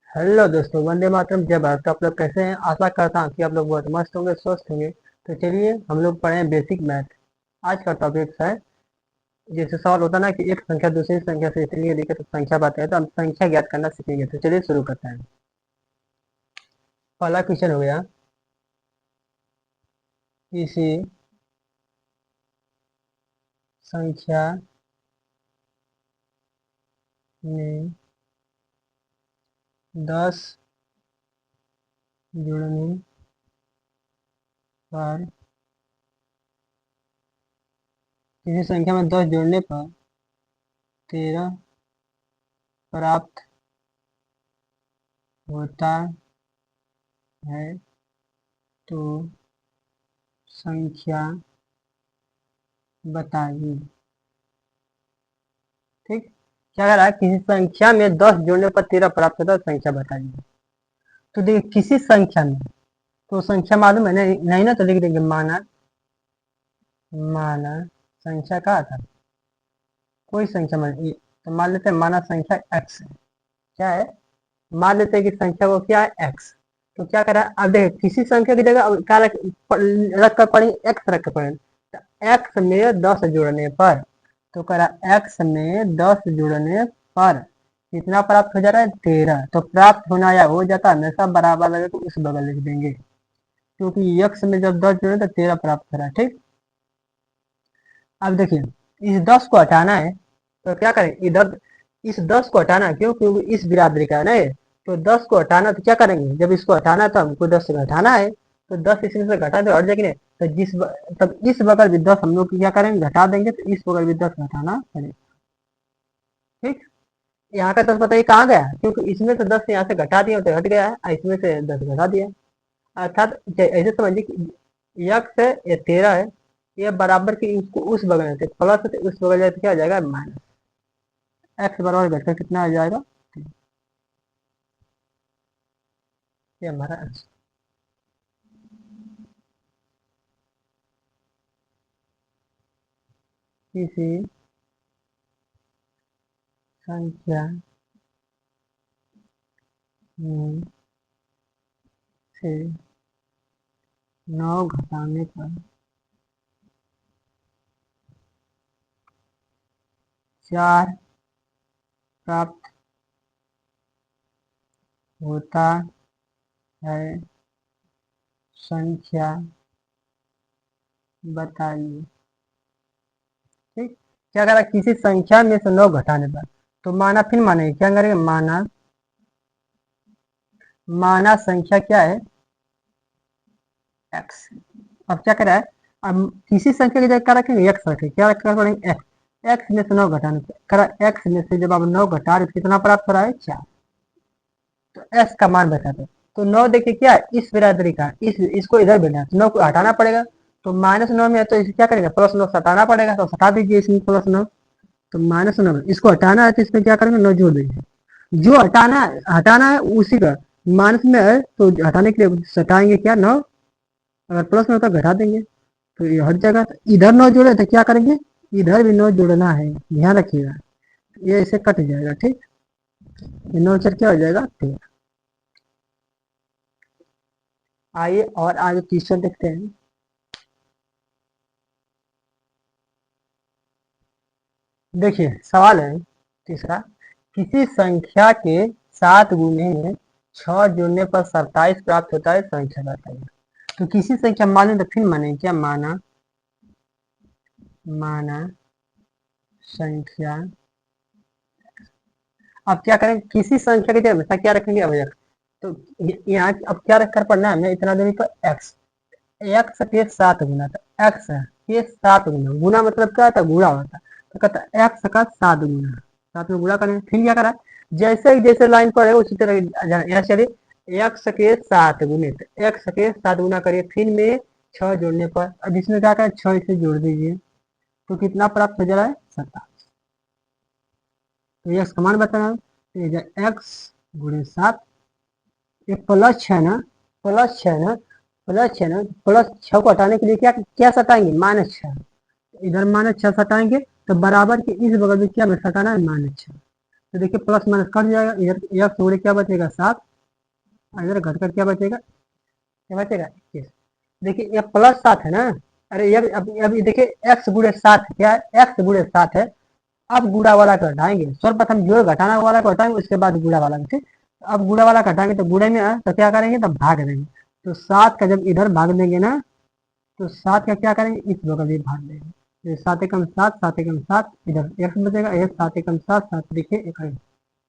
Hello दोस्तों, वंदे मातरम, जय भारत। तो आप लोग कैसे हैं? आशा करता हूँ कि आप लोग बहुत मस्त होंगे, स्वस्थ होंगे। तो चलिए हम लोग पढ़ें बेसिक मैथ। आज का टॉपिक है, जैसे सवाल होता है ना कि एक संख्या दूसरी संख्या से इतनी अधिक है तो संख्या बताए, तो हम संख्या ज्ञात करना सीखेंगे। तो चलिए शुरू करते हैं। पहला क्वेश्चन हो गया, किसी संख्या में 10 जुड़ने पर किसी संख्या में 10 जोड़ने पर 13 प्राप्त होता है तो संख्या बताइए। ठीक। क्या कह रहा है? किसी संख्या में 10 जोड़ने पर 13 प्राप्त होता है, संख्या बताइए। तो देखिए, किसी संख्या में, तो संख्या मालूम है नहीं, नहीं ना, तो लिख देंगे माना। माना संख्या का था, कोई संख्या मान, तो मान लेते हैं माना संख्या x है। क्या है? मान लेते हैं कि संख्या वो क्या है, x। तो क्या करा, अब देखिए किसी संख्या की जगह अब क्या रख कर पढ़ेंगे, x रख कर पढ़ेंगे। तो x में 10 जोड़ने पर, तो करा x में 10 जोड़ने पर कितना प्राप्त हो जा रहा है, 13। तो प्राप्त होना या हो जाता हमेशा बराबर लगे, तो उस बगल लिख देंगे, क्योंकि x में जब 10 जोड़े तो 13 प्राप्त हो रहा है। ठीक। अब देखिए, इस 10 को हटाना है, तो क्या करें, इधर इस 10 को हटाना है, क्यों? क्योंकि इस बिरादरी का है ना ये। तो 10 को हटाना, तो क्या करेंगे, जब इसको हटाना है तो हमको 10 से घटाना है। तो 10 इसमें से घटा तो हट जाएगी नहीं। तो तब इस बगल भी 10 हम लोग क्या करेंगे, घटा देंगे, तो इस बगल भी 10 घटाना पड़ेगा। ठीक। यहाँ का 10 बताइए कहाँ गया, क्योंकि इसमें से 10 यहाँ से घटा दिया तो हट गया है, और इसमें से 10 घटा दिया। अर्थात ऐसे समझिए कि यक्स है, ये 13 है, ये बराबर की उसको उस बगल में प्लस है, तो उस बगल जाए तो क्या आ जाएगा, माइनस। एक्स बराबर घटकर कितना आ जाएगा, ये हमारा आंसर। किसी संख्या में से 9 घटाने पर 4 प्राप्त होता है, संख्या बताइए। ठीक। क्या करा, किसी संख्या में से 9 घटाने पर, तो माना, फिर मानेंगे, क्या करेंगे, माना। माना संख्या क्या है, एक्स। अब क्या करा है, अब किसी संख्या की जगह क्या रखेंगे, एक्स रखेंगे। क्या रखना पड़ेगा, एक्स। एक्स में से 9 घटाने पर करा, एक्स में से जब आप 9 घटा रहे, कितना प्राप्त हो रहा है, 4। तो एस का मान बता दो। तो 9 देखिए क्या है, इस बिरादरी का, इसको इधर भेजना, तो 9 को हटाना पड़ेगा। तो -9 में है, तो इसे क्या करेंगे, +9 हटाना पड़ेगा, तो हटा दीजिए इसमें +9। तो -9 इसको हटाना है, तो इसमें क्या करेंगे, 9 जोड़ देंगे। जो हटाना है उसी का, माइनस में है तो हटाने के लिए हटाएंगे क्या, 9। अगर प्लस में होता घटा देंगे, तो ये हट जाएगा। तो इधर 9 जोड़े तो क्या करेंगे, इधर भी 9 जोड़ना है, ध्यान रखिएगा। ये इसे कट जाएगा। ठीक। ये 9 चर क्या हो जाएगा, 13। आइए और आगे क्वेश्चन देखते हैं। देखिए सवाल है तीसरा, किसी संख्या के 7 गुने में 6 जोड़ने पर 27 प्राप्त होता है, संख्या बताइए। तो किसी संख्या माने, तो फिर माने क्या, माना। माना संख्या, अब क्या करें, किसी संख्या की जगह हमेशा क्या रखेंगे, अवयव। तो यहाँ अब क्या रखकर पढ़ना है हमें, इतना देरी पर एक्स। एक्स के 7 गुना, था एक्स के 7 गुना, गुना मतलब क्या था, गुणा होता। तो कहता एक्स का 7 गुना, 7 में गुणा करेंगे, फिर क्या करा, जैसे ही जैसे लाइन पर है उसी तरह यहाँ चलिए, एक्स के 7 गुने, तो एक्स के 7 गुना करिए, फिर में 6 जोड़ने पर, अब इसमें क्या करें, 6 इसे जोड़ दीजिए, तो कितना प्राप्त हो जा रहा है, 27। तो एक्स का मान बताना है, तो एक्स गुणे 7, ये +6 ना, +6 ना, +6 ना, +6 को हटाने के लिए क्या क्या सटाएंगे, -6। इधर -6 सटाएंगे, तो बराबर के इस बगल में क्या में सटाना है, -6। तो देखिए प्लस माइनस कट जाएगा, इधर एक्स गुणे क्या बचेगा 7, इधर घटकर क्या बचेगा, क्या बचेगा 21। देखिए ये प्लस 7 है ना, अरे ये अभी देखिए एक्स गुणे 7 क्या है, एक्स गुणे 7 है। अब गुणा वाला को हटाएंगे, सर्वप्रथम जो घटाना वाला को हटाएंगे उसके बाद गुणा वाला को, ठीक। अब गुणा वाला को हटाएंगे तो गुणे में तो क्या करेंगे, तो भाग देंगे। तो 7 का जब इधर भाग देंगे ना, तो 7 का क्या करेंगे, इस बगल भी भाग देंगे। तो 7 एकम 7, 7 एकम 7, इधर एक्स बचेगा, एक 7 एकम 7, 7 देखिए एक,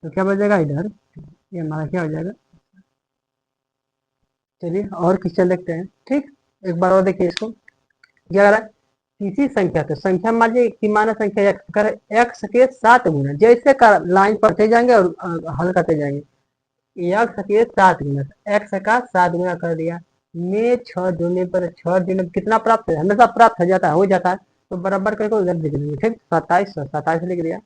तो क्या बचेगा इधर, ये हमारा क्या हो जाएगा। चलिए और क्वेश्चन देखते हैं, ठीक। एक बार और देखिए इसको, क्या करा, किसी संख्या को, संख्या मान लीजिए कि माना संख्या एक्स कर, एक्स के 7 गुना, जैसे लाइन पढ़ते जाएंगे और हल करते जाएंगे। एक्स के 7 गुना, एक्स का 7 गुना कर दिया, में 6 जोड़ने पर 6 जोड़ने पर कितना प्राप्त है, हमेशा प्राप्त हो जाता है, हो जाता है। तो बराबर करके उधर लिख देंगे, ठीक। 27, 27 लिख दिया,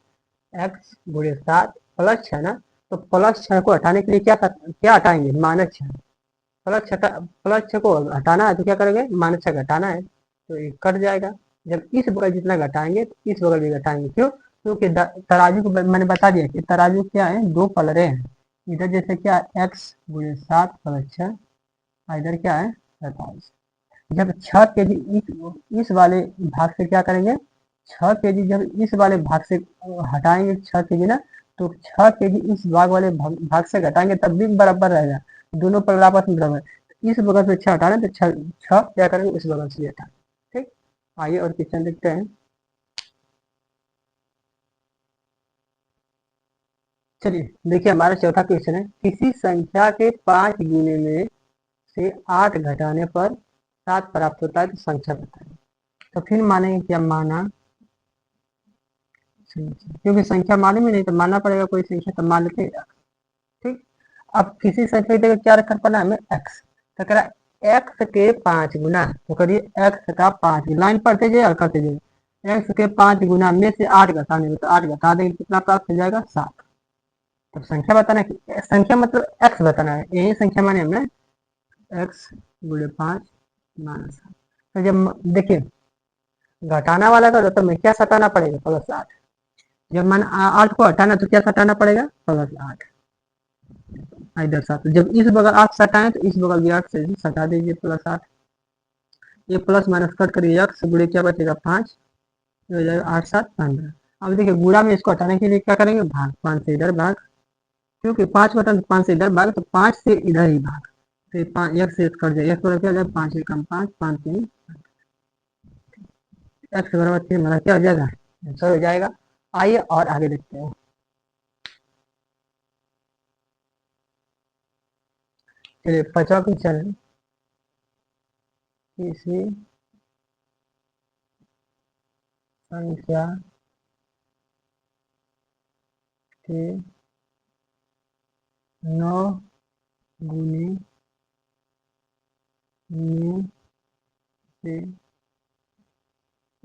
एक्स गुणे 7 प्लस 6 ना, तो प्लस 6 को हटाने के लिए क्या हटाएंगे, -6। प्लस 6 को हटाना है तो क्या करेंगे, -6 घटाना है, तो ये कट जाएगा। जब इस बगल जितना घटाएंगे तो इस बगल भी घटाएंगे, क्यों, क्योंकि तराजू को मैंने बता दिया कि तराजू क्या है, दो पलरे हैं। इधर जैसे क्या है, एक्स गुणे 7 प्लस 6, इधर क्या है 27। जब 6 kg इस वाले भाग से क्या करेंगे, 6 kg जब इस वाले भाग से हटाएंगे 6 kg ना, तो 6 kg इस भाग वाले भाग से घटाएंगे तब भी बराबर रहेगा, दोनों पर आपस में बराबर। इस बगल से 6 हटाना तो 6 क्या करेंगे इस बगल से हटा, ठीक। आइए और क्वेश्चन देखते हैं। चलिए देखिए हमारा चौथा क्वेश्चन है, किसी संख्या के 5 गुने में से 8 घटाने पर 7 प्राप्त होता है तो संख्या बताएं। तो फिर मानेंगे क्या, माना संख्या, क्योंकि संख्या मालूम ही नहीं तो मानना पड़ेगा, कोई संख्या तो मान लेते हैं, ठीक। अब किसी संख्या की जगह क्या रखना पड़ा हमें, एक्स, तो कह रहा एक्स के 5 गुना, तो करिए एक्स का 5, लाइन पढ़ते जाइए और करते जाइए, एक्स के 5 गुना में से 8 घटाने में, तो 8 घटा देंगे कितना प्राप्त हो जाएगा 7। तो संख्या बताना है, संख्या मतलब एक्स बताना है, यही संख्या माने हमने, एक्स गुणे 5 माइनस 7। तो जब देखिए घटाना वाला का तो मैं क्या सटाना पड़ेगा, +8। जब मान 8 को हटाना तो क्या सटाना पड़ेगा, +8, इधर 7। जब इस बगल 8 सटाएं तो इस बगल भी 8 से सटा दीजिए, +8। ये प्लस माइनस कट करिए, एक्स गुणे क्या बचेगा 5, ये हो जाएगा 8 7 15। अब देखिए गुणा में इसको हटाने के लिए क्या करेंगे, भाग, 5 से इधर भाग, क्योंकि 5 को हटाना 5 से इधर भाग, तो 5 से इधर ही भाग, तो 5 एक से कट जाए, एक पर क्या हो जाए 5 एकम 5, 5 3, एक्स बराबर 3, हमारा क्या हो जाएगा, आंसर हो जाएगा। आइए और आगे देखते हैं। चलिए 5वां क्वेश्चन है, किसी संख्या के 9 गुने में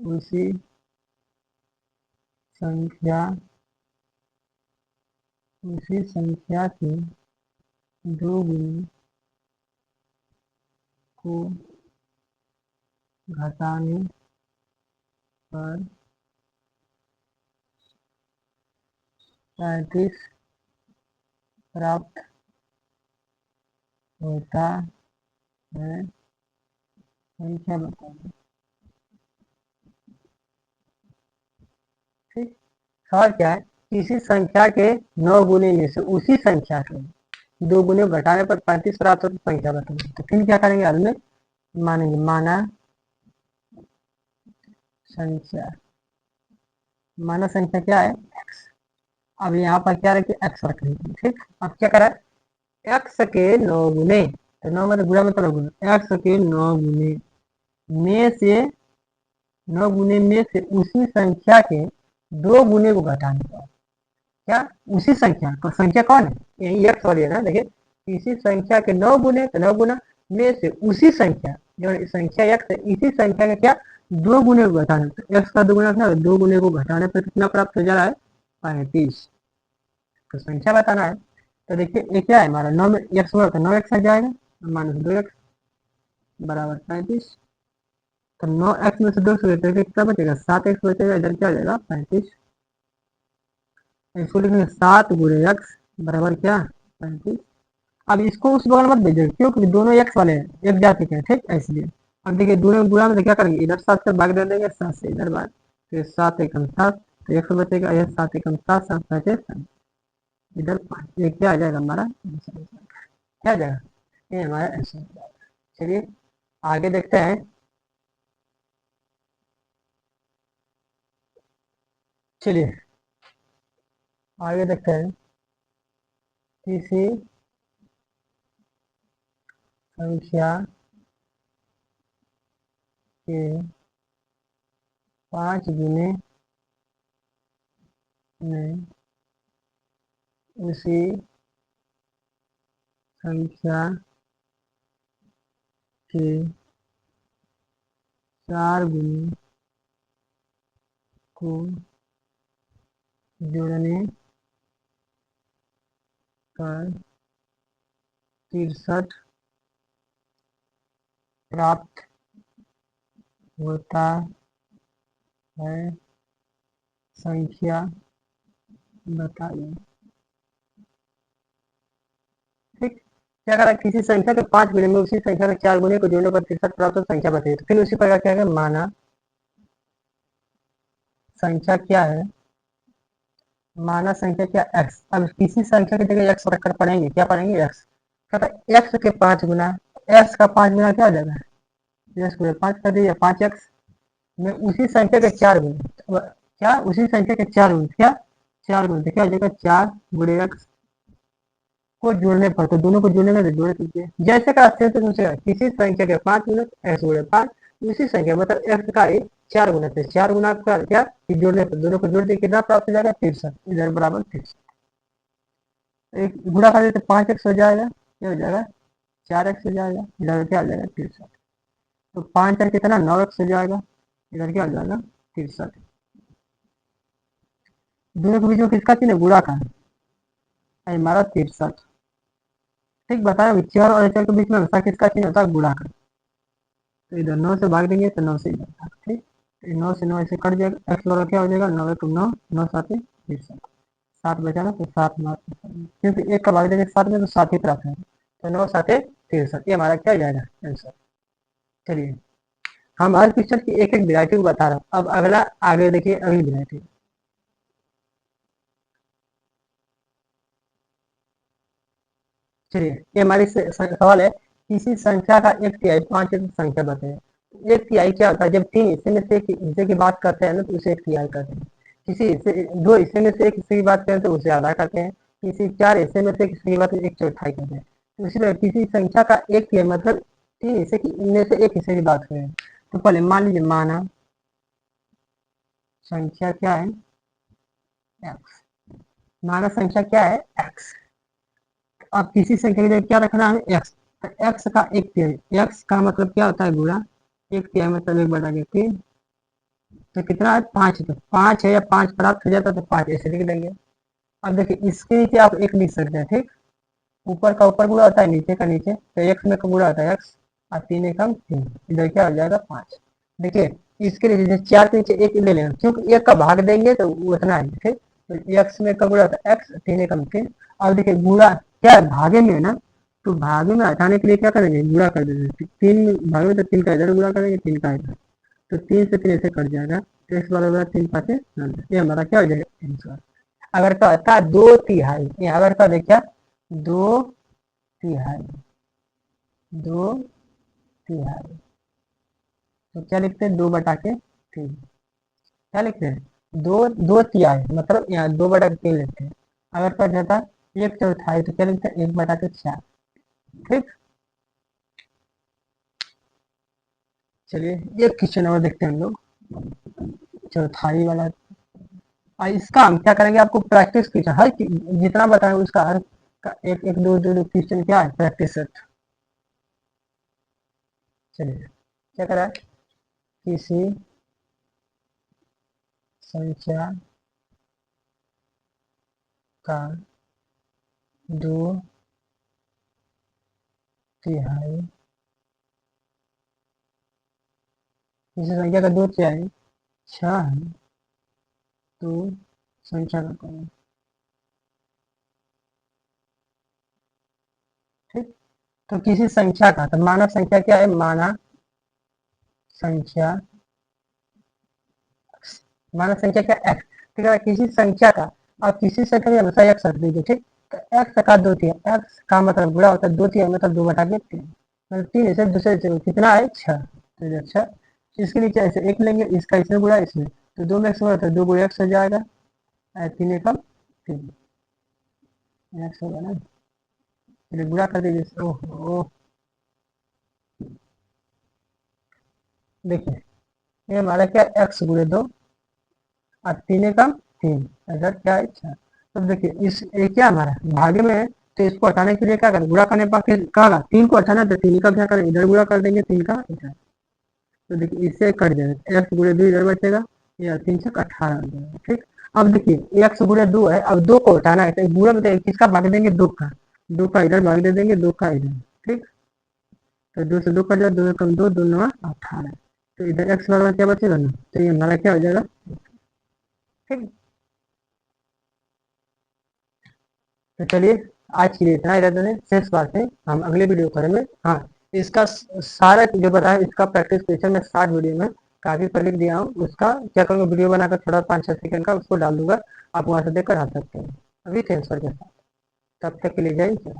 से उसी संख्या के 2 गुने को घटाने पर 35 प्राप्त होता है, संख्या बताइए, ठीक। सवाल क्या है, किसी संख्या के 9 गुने में से उसी संख्या के 2 गुने घटाने पर 35 प्राप्त होता है, संख्या बताइए। तो फिर क्या करेंगे, हल में मानेंगे, माना संख्या, माना संख्या क्या है, एक्स। अब यहाँ पर क्या रखें, एक्स रख लीजिए, ठीक। अब क्या करा, एक्स के 9 गुने, तो 9 मतलब गुणा मतलब गुना, एक्स के 9 गुने में से 9 गुने में से उसी संख्या के 2 गुने को घटाने पर, क्या उसी संख्या को, संख्या कौन है, यही एक्स वाली है ना, देखिए इसी संख्या के 9 गुने, तो 9 गुना में से उसी संख्या, जो संख्या एक्स है इसी संख्या का क्या 2 गुने को घटाने, तो एक्स का 2 गुना क्या, 2 गुने को घटाने पर कितना प्राप्त हो जा रहा है 35। तो संख्या बताना है, तो देखिए ये क्या है हमारा, 9 में एक्स हुआ तो 9x आ जाएगा, -2x बराबर 35। तो 9x में से 2 से कितना बचेगा, 7x बचेगा, इधर क्या हो जाएगा 35। इसको लिखेंगे 7 गुणे एक्स बराबर क्या 35। अब इसको उस बगल मत भेजिए क्योंकि दोनों एक्स वाले हैं एक जा चुके हैं ठीक है इसलिए। अब देखिए दोनों गुणा में तो क्या करेंगे इधर 7 से भाग दे देंगे 7 से इधर भाग तो 7 एकम 7 तो 100 बचेगा यह 7 एकम 7 7 बचे इधर 5 ये क्या आ जाएगा हमारा आंसर। क्या आ जाएगा ये हमारा आंसर। चलिए आगे देखते हैं। चलिए आगे देखते हैं। किसी संख्या के 5 गुने में उसी संख्या के 4 गुने को जोड़ने पर 63 प्राप्त होता है संख्या बताइए। ठीक क्या करा किसी संख्या के 5 गुने में उसी संख्या के 4 गुने को जोड़ने पर 63 प्राप्त होता संख्या बताइए। तो फिर उसी प्रकार क्या है माना संख्या क्या है माना संख्या क्या एक्स। अब किसी संख्या की जगह एक्स रखकर पढ़ेंगे क्या पढ़ेंगे एक्स कहता एक्स के 5 गुना एक्स का 5 गुना क्या आ जाएगा एक्स गुना 5 कर दिया 5 एक्स में उसी संख्या के 4 गुने क्या उसी संख्या के 4 गुने क्या 4 गुने तो क्या हो जाएगा 4 गुणे एक्स को जोड़ने पर तो दोनों को जोड़ने में जोड़ दीजिए जैसे का अच्छे से दूसरे किसी संख्या के 5 गुने एक्स गुणे 5 उसी संख्या मतलब एक्स का 4 गुना थे 4 गुना का क्या जोड़ने पर दोनों को जोड़ दिए कितना प्राप्त हो जाएगा 63 इधर बराबर 63 एक गुणा कर देते 5 एक्स हो जाएगा क्या हो जाएगा 4 एक्स हो जाएगा इधर क्या हो जाएगा 63 तो 5 और कितना 9 एक्स हो जाएगा इधर क्या हो जाएगा 63 दोनों के बीच में किसका चिन्ह गुणा का है हमारा 63 ठीक बताया चार और चार के बीच में हमेशा किसका चिन्ह होता है गुणा का तो इधर 9 से भाग देंगे तो 9 से इधर ठीक 9 से 9 ऐसे कट जाएगा एक्स वाला क्या हो जाएगा 9 एक 9 9 7 63 7 बचा ना तो 7 9 क्योंकि एक का भाग देंगे 7 में तो 7 ही प्राप्त है तो 9 7 63 ये हमारा क्या जाएगा आंसर। चलिए हम हर पिक्चर की एक एक वैरायटी को बता रहा हूँ अब अगला आगे देखिए अगली वैरायटी। चलिए ये हमारी सवाल है किसी संख्या का एक तिहाई 5 संख्या बताए। एक तिहाई क्या होता है जब 3 हिस्से में से एक हिस्से की बात करते हैं ना तो उसे एक तिहाई कहते हैं। किसी हिस्से 2 हिस्से में से एक हिस्से की बात करें तो उसे आधा कहते हैं। किसी 4 हिस्से में से एक हिस्से की बात एक चौथाई कहते हैं। तो इसी तरह किसी संख्या का एक तिहाई मतलब 3 हिस्से की इनमें से एक हिस्से की बात करें तो पहले मान लीजिए माना संख्या क्या है एक्स। माना संख्या क्या है एक्स। अब किसी संख्या के लिए क्या रखना है एक्स तो एक्स का एक तिहाई एक्स का मतलब क्या होता है गुणा एक तिहाई मतलब 1/3 तो कितना है 5 तो 5 है या 5 प्राप्त हो जाता तो 5 ऐसे लिख देंगे। अब देखिए इसके नीचे आप एक लिख सकते हैं ठीक ऊपर का ऊपर गुणा होता है नीचे का नीचे तो एक्स में का गुणा होता है एक्स और 3 एकम 3 इधर क्या हो जाएगा 5। देखिए इसके लिए जैसे 4 के नीचे एक ले लेना क्योंकि एक का भाग देंगे तो उतना है ठीक तो एक्स में का गुणा होता है एक्स 3 एकम 3। अब देखिए गुणा क्या है भागे में है ना तो भागे में हटाने के लिए क्या करेंगे गुणा कर देंगे 3 भागे में तो 3 का इधर गुणा करेंगे 3 का इधर तो 3 से 3 ऐसे कट जाएगा तो एक्स बराबर 3 5 ये हमारा क्या हो जाएगा आंसर। अगर कहता है 2 तिहाई अगर कह दे क्या 2 तिहाई 2 तिहाई तो क्या लिखते हैं 2/3 क्या लिखते हैं 2 2 तिहाई मतलब यहाँ 2/3 लिखते हैं। अगर कह जाता 1/4 तो क्या लिखते हैं 1/4 ठीक। चलिए एक क्वेश्चन और देखते हैं हम लोग चौथाई वाला। इसका हम क्या करेंगे आपको प्रैक्टिस क्वेश्चन हर जितना बताएंगे उसका हर का एक एक दो दो क्वेश्चन क्या है प्रैक्टिस सेट। चलिए क्या करा है किसी संख्या का 2 तिहाई किसी संख्या का 2 तिहाई 6 है तो संख्या का कौन ठीक। तो किसी संख्या का, तो मानव संख्या क्या है, मानव संख्या, मानव संख्या क्या एक्स, ठीक है। किसी संख्या का, अब किसी संख्या में हमेशा एक्स रख दीजिए, ठीक। तो एक्स का 2 तिहाई, एक्स का मतलब गुणा होता है 2 तिहाई मतलब 2/3, मतलब 3 ऐसे दूसरे से कितना है 6, तो ये 6। इसके नीचे ऐसे 1 लेंगे, इसका इसमें गुणा इसमें, तो 2 में एक्स गुणा तो 2 गुणा एक्स हो जाएगा, 3 एकम 3 एक्स होगा ना, फिर गुणा कर दीजिए। ओहो, देखिए ये हमारा क्या, एक्स गुणे 2 और 3 एकम 3, ऐसा क्या है 6। तो देखिए इस ये क्या हमारा भागे में है, तो इसको हटाने के लिए क्या करें, गुणा करने पर फिर क्या होगा, 3 को हटाना तो 3 का क्या करें, इधर गुणा कर देंगे 3 का इधर, तो देखिए इससे कट जाएगा, एक्स गुणे 2 इधर बचेगा, या 3 से 18 हो जाएगा, ठीक। अब देखिए एक्स गुणे 2 है, अब 2 को हटाना है, तो गुणा में किसका भाग देंगे, 2 का, 2 का इधर भाग दे देंगे, 2 का इधर, ठीक। तो 2 से 2 कट जाए, 2 कम 2, 2 9 18, तो इधर एक्स बराबर क्या बचेगा ना, तो ये हमारा क्या हो जाएगा, ठीक। तो चलिए आज के लिए इतना ही रहते हैं, शेष बात है हम अगले वीडियो करेंगे। हाँ, इसका सारा जो बताया इसका प्रैक्टिस क्वेश्चन मैं शॉर्ट वीडियो में काफी पर लिख दिया हूँ, उसका क्या करूँगा, वीडियो बनाकर थोड़ा 5-6 सेकंड का उसको डाल दूंगा, आप वहां से देखकर आ सकते हैं अभी ट्रांसफर के साथ। तब तक के लिए जय हिंद।